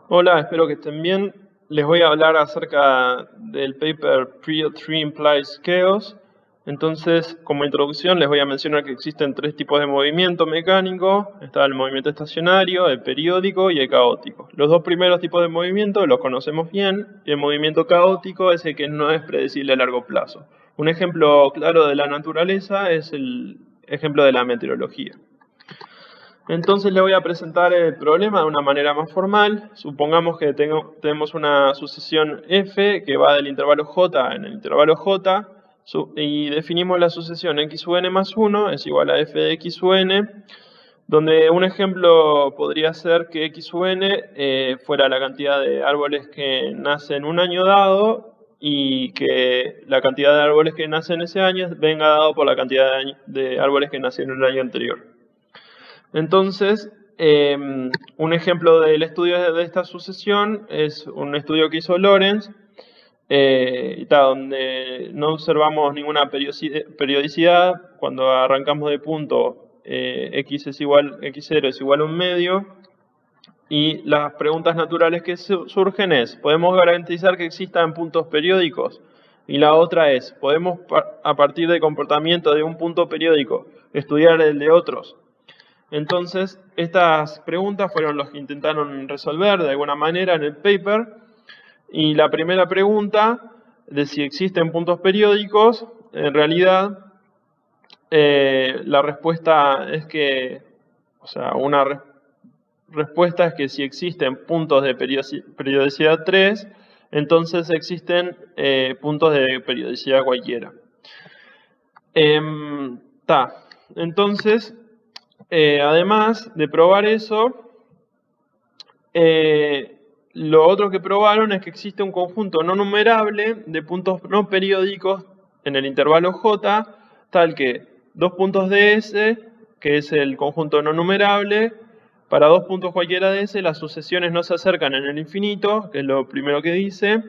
Hola, espero que estén bien. Les voy a hablar acerca del paper Tree Implies Chaos. Entonces, como introducción, les voy a mencionar que existen tres tipos de movimiento mecánico. Está el movimiento estacionario, el periódico y el caótico. Los dos primeros tipos de movimiento los conocemos bien, y el movimiento caótico es el que no es predecible a largo plazo. Un ejemplo claro de la naturaleza es el ejemplo de la meteorología. Entonces le voy a presentar el problema de una manera más formal. Supongamos que tenemos una sucesión f que va del intervalo j en el intervalo j y definimos la sucesión x u n más 1 es igual a f de x u n, donde un ejemplo podría ser que x u n fuera la cantidad de árboles que nacen un año dado y que la cantidad de árboles que nacen ese año venga dado por la cantidad de árboles que nacieron el año anterior. Entonces, un ejemplo del estudio de esta sucesión es un estudio que hizo Lorenz, donde no observamos ninguna periodicidad. Cuando arrancamos de punto, x0 es igual a un medio. Y las preguntas naturales que surgen es, ¿podemos garantizar que existan puntos periódicos? Y la otra es, ¿podemos a partir del comportamiento de un punto periódico estudiar el de otros? Entonces, estas preguntas fueron las que intentaron resolver de alguna manera en el paper. Y la primera pregunta de si existen puntos periódicos, en realidad la respuesta es que, respuesta es que si existen puntos de periodicidad 3, entonces existen puntos de periodicidad cualquiera. Entonces, además de probar eso, lo otro que probaron es que existe un conjunto no numerable de puntos no periódicos en el intervalo j, tal que dos puntos de S, que es el conjunto no numerable, para dos puntos cualquiera de S, las sucesiones no se acercan en el infinito, que es lo primero que dice,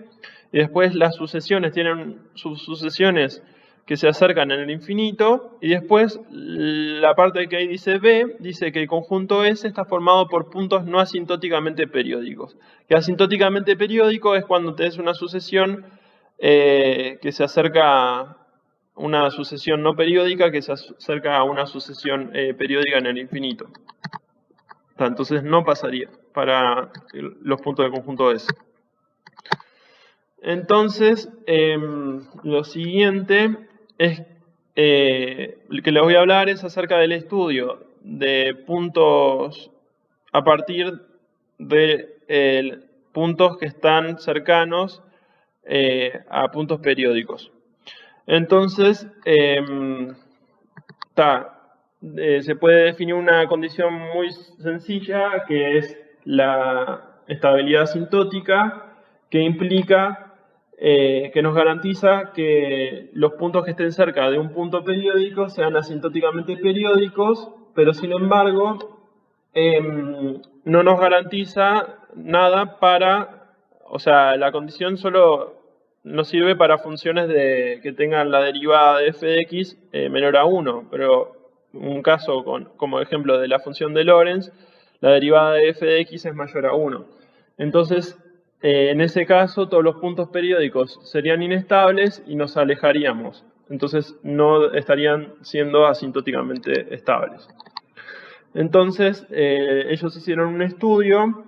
y después las sucesiones tienen sus sucesiones que se acercan en el infinito, y después la parte que ahí dice B, dice que el conjunto S está formado por puntos no asintóticamente periódicos. Que asintóticamente periódico es cuando tenés una sucesión que se acerca a una sucesión no periódica que se acerca a una sucesión periódica en el infinito. Entonces no pasaría para los puntos del conjunto S. Entonces, lo siguiente es que les voy a hablar es acerca del estudio de puntos a partir de puntos que están cercanos a puntos periódicos. Entonces, se puede definir una condición muy sencilla que es la estabilidad asintótica, que implica que nos garantiza que los puntos que estén cerca de un punto periódico sean asintóticamente periódicos, pero sin embargo no nos garantiza nada para, la condición solo nos sirve para funciones que tengan la derivada de f de x menor a 1, pero un caso como ejemplo de la función de Lorenz, la derivada de f de x es mayor a 1. Entonces, en ese caso, todos los puntos periódicos serían inestables y nos alejaríamos. Entonces, no estarían siendo asintóticamente estables. Entonces, ellos hicieron un estudio,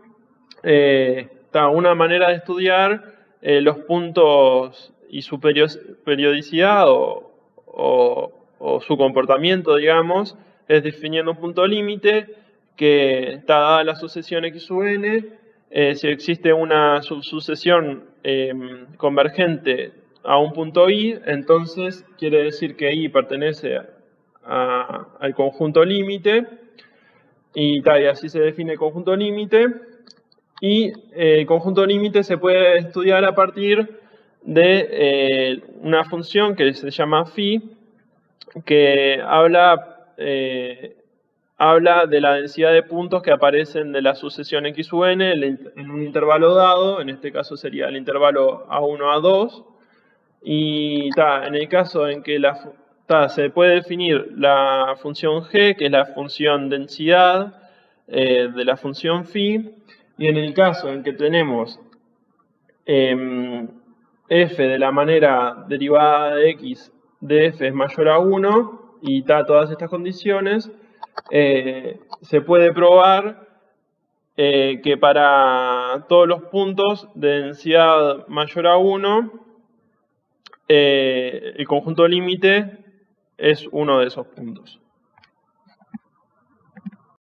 una manera de estudiar los puntos y su periodicidad o su comportamiento, digamos, es definiendo un punto límite que está dada la sucesión x u n. Si existe una subsucesión convergente a un punto i, entonces quiere decir que i pertenece al conjunto límite, y así se define el conjunto límite. Y el conjunto límite se puede estudiar a partir de una función que se llama phi, que habla de la densidad de puntos que aparecen de la sucesión x u n en un intervalo dado. En este caso sería el intervalo a1 a 2. Y en el caso en que se puede definir la función g, que es la función densidad de la función phi, Y en el caso en que tenemos f de la manera derivada de x de f es mayor a 1 y todas estas condiciones, se puede probar que para todos los puntos de densidad mayor a 1, el conjunto límite es uno de esos puntos.